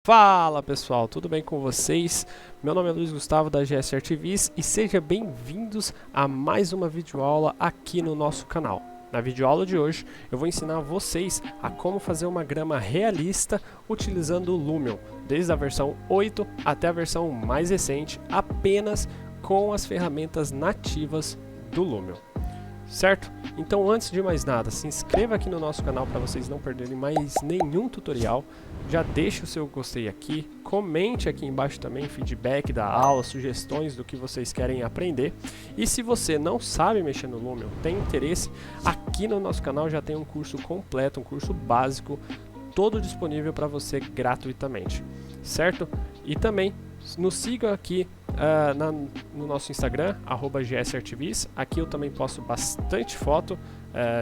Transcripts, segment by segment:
Fala pessoal, tudo bem com vocês? Meu nome é Luiz Gustavo da GS Artviz e sejam bem-vindos a mais uma videoaula aqui no nosso canal. Na videoaula de hoje eu vou ensinar vocês a como fazer uma grama realista utilizando o Lumion, desde a versão 8 até a versão mais recente, apenas com as ferramentas nativas do Lumion. Certo? Então antes de mais nada, se inscreva aqui no nosso canal para vocês não perderem mais nenhum tutorial. Já deixe o seu gostei aqui, comente aqui embaixo também feedback da aula, sugestões do que vocês querem aprender. E se você não sabe mexer no Lumion, tem interesse, aqui no nosso canal já tem um curso completo, um curso básico, todo disponível para você gratuitamente, certo? E também nos siga aqui no nosso Instagram, @gsartviz. Aqui eu também posto bastante foto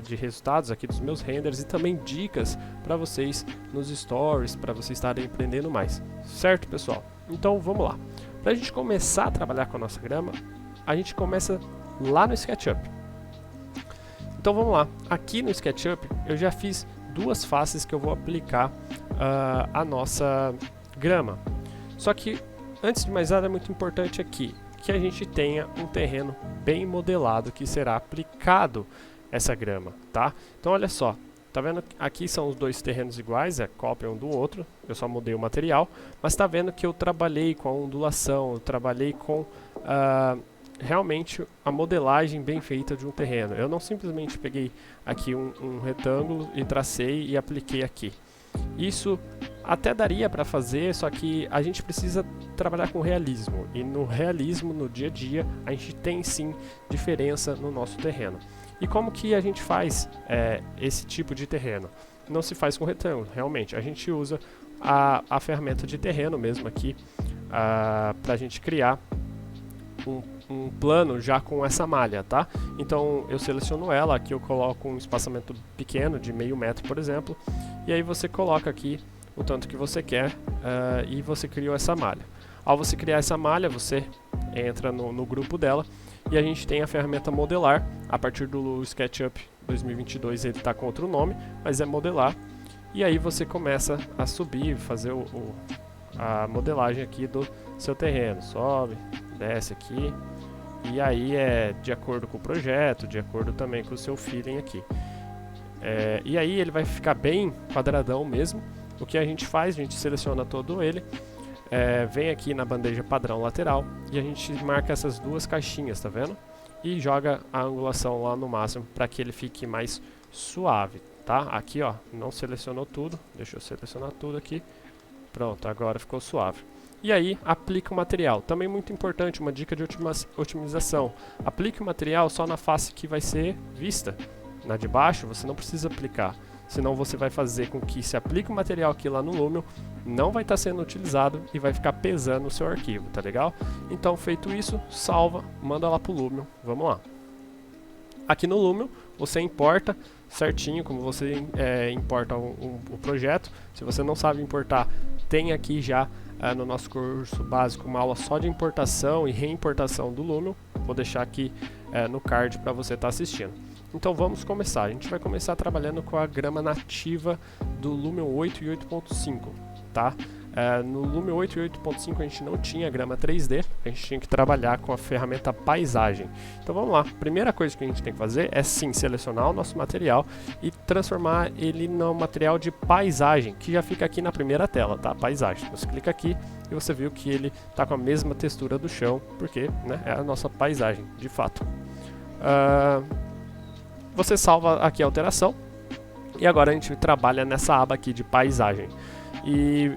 de resultados aqui dos meus renders e também dicas para vocês nos stories, para vocês estarem aprendendo mais. Certo, pessoal? Então vamos lá. Para a gente começar a trabalhar com a nossa grama, a gente começa lá no SketchUp. Então vamos lá. Aqui no SketchUp eu já fiz duas faces que eu vou aplicar a nossa grama. Só que antes de mais nada é muito importante aqui que a gente tenha um terreno bem modelado que será aplicado essa grama, tá? Então olha só, tá vendo? Aqui são os dois terrenos iguais, é cópia um do outro, eu só mudei o material, mas tá vendo que eu trabalhei com a ondulação, eu trabalhei com realmente a modelagem bem feita de um terreno. Eu não simplesmente peguei aqui um retângulo e tracei e apliquei aqui. Isso até daria para fazer, só que a gente precisa trabalhar com realismo, e no realismo, no dia a dia, a gente tem sim diferença no nosso terreno. E como que a gente faz esse tipo de terreno? Não se faz com retângulo, realmente, a gente usa a ferramenta de terreno mesmo aqui para a gente criar um plano já com essa malha, tá? Então eu seleciono ela, aqui eu coloco um espaçamento pequeno de meio metro, por exemplo, e aí você coloca aqui o tanto que você quer e você criou essa malha. Ao você criar essa malha, você entra no grupo dela e a gente tem a ferramenta modelar. A partir do SketchUp 2022 ele está com outro nome, mas é modelar. E aí você começa a subir, fazer a modelagem aqui do seu terreno. Sobe, desce aqui. E aí é de acordo com o projeto, de acordo também com o seu feeling aqui. E aí ele vai ficar bem quadradão mesmo. O que a gente faz? A gente seleciona todo ele, vem aqui na bandeja padrão lateral e a gente marca essas duas caixinhas, tá vendo? E joga a angulação lá no máximo para que ele fique mais suave, tá? Aqui ó, não selecionou tudo, deixa eu selecionar tudo aqui. Pronto, agora ficou suave. E aí, aplica o material. Também muito importante, uma dica de otimização. Aplique o material só na face que vai ser vista. Na de baixo, você não precisa aplicar. Senão você vai fazer com que se aplique o material aqui lá no Lumion, não vai estar sendo utilizado e vai ficar pesando o seu arquivo, tá legal? Então, feito isso, salva, manda lá pro Lumion. Vamos lá. Aqui no Lumion, você importa certinho como você importa o projeto. Se você não sabe importar, tem aqui já no nosso curso básico uma aula só de importação e reimportação do Lumion. Vou deixar aqui no card para você estar assistindo. Então vamos começar. A gente vai começar trabalhando com a grama nativa do Lumion 8 e 8.5, tá? No Lumion 8 e 8.5 a gente não tinha grama 3D, a gente tinha que trabalhar com a ferramenta paisagem. Então vamos lá, primeira coisa que a gente tem que fazer é sim selecionar o nosso material e transformar ele no material de paisagem, que já fica aqui na primeira tela, tá? Paisagem. Você clica aqui e você viu que ele está com a mesma textura do chão, porque né, é a nossa paisagem, de fato. Você salva aqui a alteração e agora a gente trabalha nessa aba aqui de paisagem. E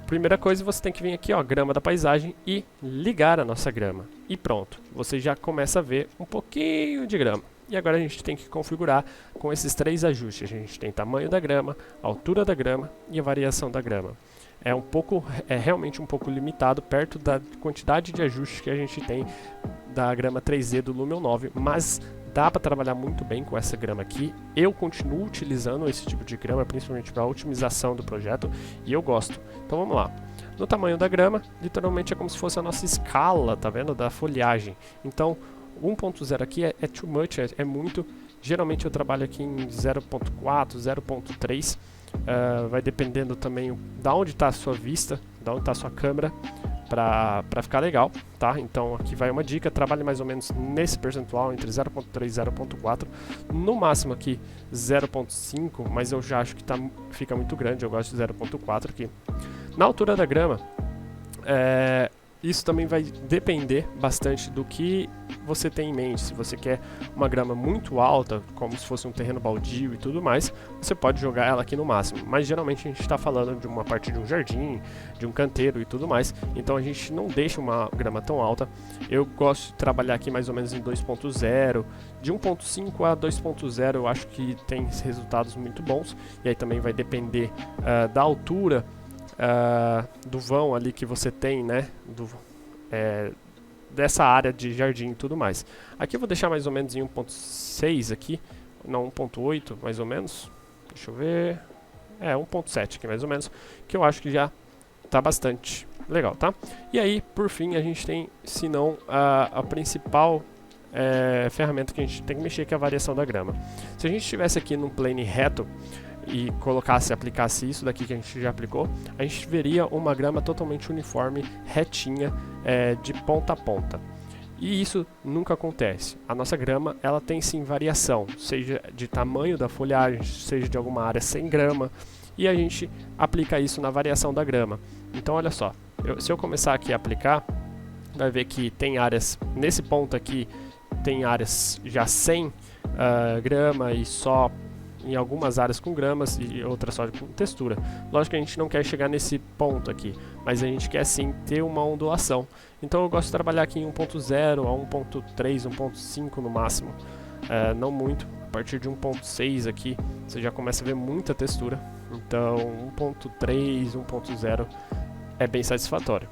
primeira coisa, você tem que vir aqui, ó, grama da paisagem e ligar a nossa grama. E pronto, você já começa a ver um pouquinho de grama. E agora a gente tem que configurar com esses três ajustes. A gente tem tamanho da grama, altura da grama e a variação da grama. É realmente um pouco limitado perto da quantidade de ajustes que a gente tem da grama 3D do Lumion 9, mas dá para trabalhar muito bem com essa grama aqui. Eu continuo utilizando esse tipo de grama, principalmente para a otimização do projeto, e eu gosto. Então vamos lá. No tamanho da grama, literalmente é como se fosse a nossa escala, tá vendo? Da folhagem. Então 1.0 aqui é too much, é muito. Geralmente eu trabalho aqui em 0.4, 0.3, vai dependendo também da onde está a sua vista, da onde está a sua câmera, para ficar legal, tá? Então aqui vai uma dica, trabalhe mais ou menos nesse percentual, entre 0.3 e 0.4, no máximo aqui 0.5, mas eu já acho que fica muito grande, eu gosto de 0.4 aqui. Na altura da grama, isso também vai depender bastante do que você tem em mente. Se você quer uma grama muito alta, como se fosse um terreno baldio e tudo mais, você pode jogar ela aqui no máximo. Mas geralmente a gente está falando de uma parte de um jardim, de um canteiro e tudo mais. Então a gente não deixa uma grama tão alta. Eu gosto de trabalhar aqui mais ou menos em 2.0. De 1.5 a 2.0 eu acho que tem resultados muito bons. E aí também vai depender da altura do vão ali que você tem, né, dessa área de jardim e tudo mais. Aqui eu vou deixar mais ou menos em 1.6 aqui, não 1.8 mais ou menos, deixa eu ver, 1.7 aqui mais ou menos, que eu acho que já tá bastante legal, tá? E aí, por fim, a gente tem, se não, a principal ferramenta que a gente tem que mexer, que é a variação da grama. Se a gente estivesse aqui num plane reto, e aplicasse isso daqui que a gente já aplicou, a gente veria uma grama totalmente uniforme, retinha, de ponta a ponta. E isso nunca acontece. A nossa grama, ela tem sim variação, seja de tamanho da folhagem, seja de alguma área sem grama, e a gente aplica isso na variação da grama. Então olha só, se eu começar aqui a aplicar, vai ver que tem áreas, nesse ponto aqui, tem áreas já sem grama e só em algumas áreas com gramas e outras só com textura. Lógico que a gente não quer chegar nesse ponto aqui, mas a gente quer sim ter uma ondulação. Então eu gosto de trabalhar aqui em 1.0 a 1.3, 1.5 no máximo, não muito. A partir de 1.6 aqui você já começa a ver muita textura, então 1.3, 1.0 é bem satisfatório.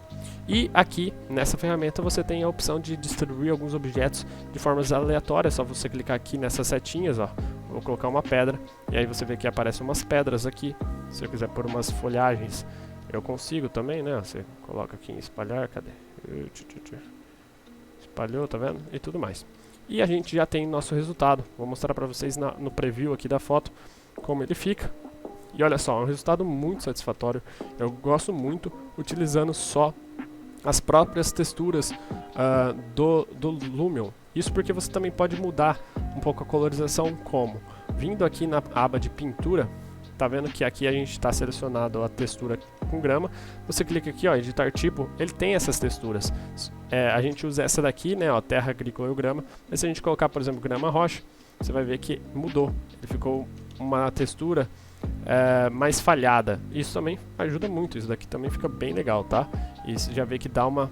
E aqui nessa ferramenta você tem a opção de distribuir alguns objetos de formas aleatórias, só você clicar aqui nessas setinhas, ó. Vou colocar uma pedra, e aí você vê que aparecem umas pedras aqui. Se eu quiser pôr umas folhagens, eu consigo também, né? Você coloca aqui em espalhar, cadê? Espalhou, tá vendo? E tudo mais. E a gente já tem nosso resultado. Vou mostrar pra vocês no preview aqui da foto como ele fica. E olha só, é um resultado muito satisfatório. Eu gosto muito utilizando só as próprias texturas do Lumion. Isso porque você também pode mudar um pouco a colorização, como vindo aqui na aba de pintura, tá vendo que aqui a gente está selecionado a textura com grama. Você clica aqui, ó, editar tipo, ele tem essas texturas. A gente usa essa daqui, né, ó, terra agrícola e grama. Mas se a gente colocar, por exemplo, grama rocha, você vai ver que mudou. Ele ficou uma textura mais falhada. Isso também ajuda muito. Isso daqui também fica bem legal, tá? E você já vê que dá uma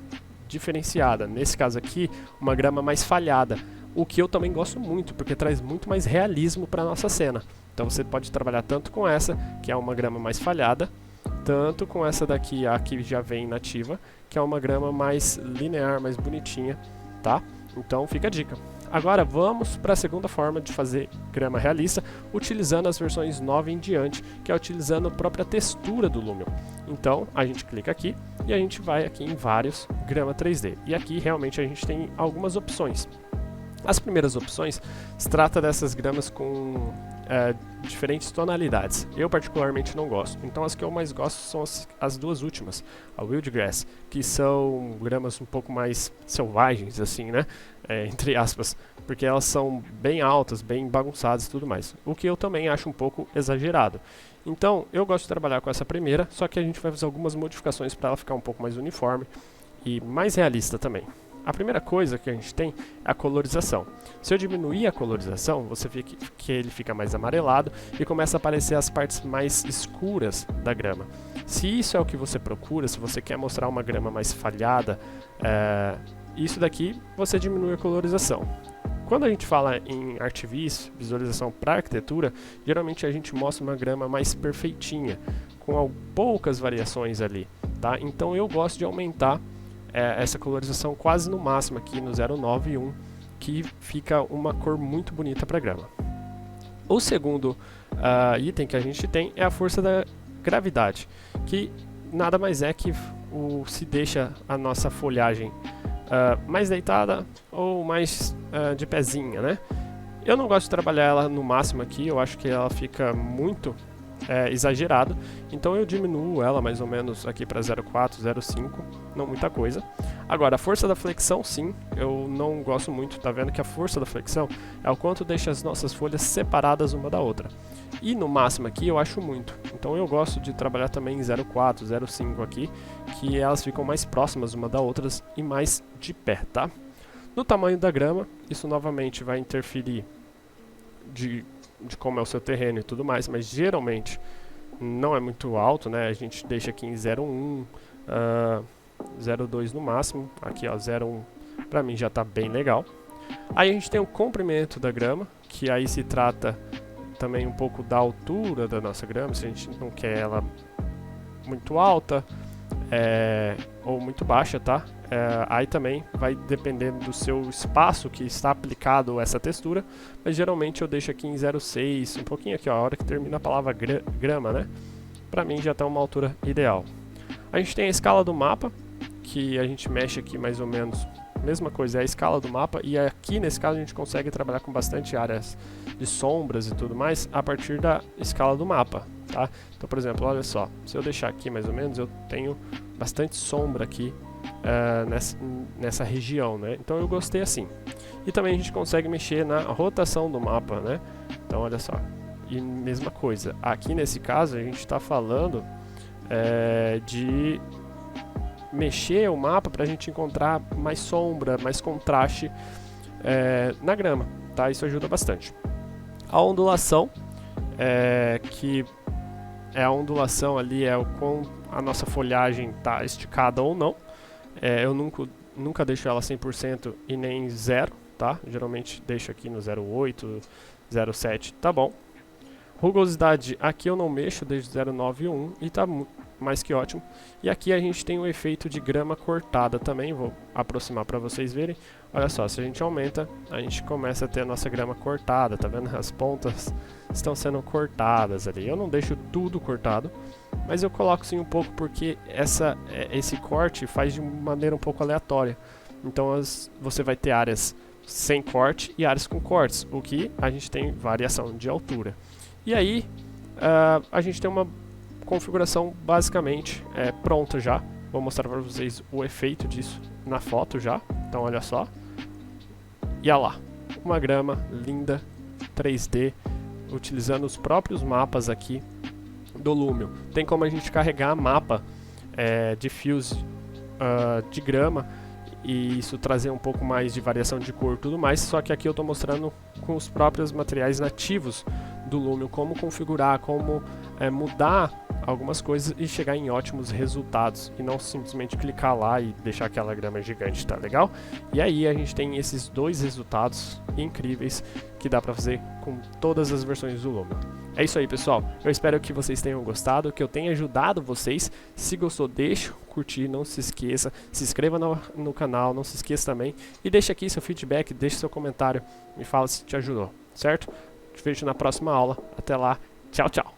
diferenciada. Nesse caso aqui, uma grama mais falhada, o que eu também gosto muito, porque traz muito mais realismo para nossa cena. Então você pode trabalhar tanto com essa, que é uma grama mais falhada, tanto com essa daqui, a que já vem nativa, que é uma grama mais linear, mais bonitinha, tá? Então fica a dica. Agora vamos para a segunda forma de fazer grama realista, utilizando as versões 9 em diante, que é utilizando a própria textura do Lumion. Então a gente clica aqui e a gente vai aqui em vários grama 3D. E aqui realmente a gente tem algumas opções. As primeiras opções se trata dessas gramas com diferentes tonalidades. Eu particularmente não gosto. Então as que eu mais gosto são as duas últimas, a Wildgrass, que são gramas um pouco mais selvagens, assim, né? Entre aspas, porque elas são bem altas, bem bagunçadas e tudo mais. O que eu também acho um pouco exagerado. Então eu gosto de trabalhar com essa primeira, só que a gente vai fazer algumas modificações para ela ficar um pouco mais uniforme e mais realista também. A primeira coisa que a gente tem é a colorização. Se eu diminuir a colorização, você vê que ele fica mais amarelado e começa a aparecer as partes mais escuras da grama. Se isso é o que você procura, se você quer mostrar uma grama mais falhada, isso daqui você diminui a colorização. Quando a gente fala em ArcViz, visualização para arquitetura, geralmente a gente mostra uma grama mais perfeitinha, com poucas variações ali, tá? Então eu gosto de aumentar essa colorização quase no máximo aqui no 0,9 e 1, que fica uma cor muito bonita para a grama. O segundo item que a gente tem é a força da gravidade, que nada mais é que se deixa a nossa folhagem mais deitada ou mais de pezinha, né? Eu não gosto de trabalhar ela no máximo aqui, eu acho que ela fica muito exagerado, então eu diminuo ela mais ou menos aqui para 0,4, 0,5, não muita coisa. Agora, a força da flexão, sim, eu não gosto muito, tá vendo que a força da flexão é o quanto deixa as nossas folhas separadas uma da outra. E no máximo aqui eu acho muito, então eu gosto de trabalhar também em 0,4, 0,5 aqui, que elas ficam mais próximas uma da outra e mais de pé, tá? No tamanho da grama, isso novamente vai interferir de como é o seu terreno e tudo mais, mas geralmente não é muito alto, né? A gente deixa aqui em 0,1, 0,2 no máximo, aqui ó, 0,1 pra mim já tá bem legal. Aí a gente tem o comprimento da grama, que aí se trata também um pouco da altura da nossa grama, se a gente não quer ela muito alta ou muito baixa, tá? Aí também vai dependendo do seu espaço que está aplicado essa textura, mas geralmente eu deixo aqui em 0,6, um pouquinho aqui ó, a hora que termina a palavra grama, né? Pra mim já tá uma altura ideal. A gente tem a escala do mapa, que a gente mexe aqui mais ou menos, mesma coisa, é a escala do mapa, e aqui nesse caso a gente consegue trabalhar com bastante áreas de sombras e tudo mais a partir da escala do mapa, tá? Então, por exemplo, olha só, se eu deixar aqui mais ou menos, eu tenho bastante sombra aqui nessa região, né? Então eu gostei assim. E também a gente consegue mexer na rotação do mapa, né? Então olha só, e mesma coisa, aqui nesse caso a gente está falando de mexer o mapa para a gente encontrar mais sombra, mais contraste na grama, tá? Isso ajuda bastante. A ondulação, que é a ondulação ali, é o quão a nossa folhagem está esticada ou não. Eu nunca deixo ela 100% e nem 0, tá? Geralmente deixo aqui no 0,8, 0,7, tá bom. Rugosidade, aqui eu não mexo desde 0,9 e 1 e tá mais que ótimo. E aqui a gente tem o efeito de grama cortada também, vou aproximar para vocês verem. Olha só, se a gente aumenta, a gente começa a ter a nossa grama cortada, tá vendo? As pontas estão sendo cortadas ali. Eu não deixo tudo cortado, mas eu coloco sim um pouco porque esse corte faz de maneira um pouco aleatória. Então você vai ter áreas sem corte e áreas com cortes, o que a gente tem variação de altura. E aí a gente tem uma configuração basicamente pronta já. Vou mostrar para vocês o efeito disso na foto já. Então olha só. E olha lá, uma grama linda 3D, utilizando os próprios mapas aqui do Lumio. Tem como a gente carregar mapa de fios de grama e isso trazer um pouco mais de variação de cor e tudo mais, só que aqui eu estou mostrando com os próprios materiais nativos do Lumio como configurar, como mudar algumas coisas e chegar em ótimos resultados e não simplesmente clicar lá e deixar aquela grama gigante, tá legal? E aí a gente tem esses dois resultados incríveis que dá pra fazer com todas as versões do Lumio. É isso aí, pessoal. Eu espero que vocês tenham gostado, que eu tenha ajudado vocês. Se gostou, deixa curtir, não se esqueça, se inscreva no canal, não se esqueça também e deixa aqui seu feedback, deixa seu comentário, me fala se te ajudou, certo? Te vejo na próxima aula. Até lá. Tchau, tchau.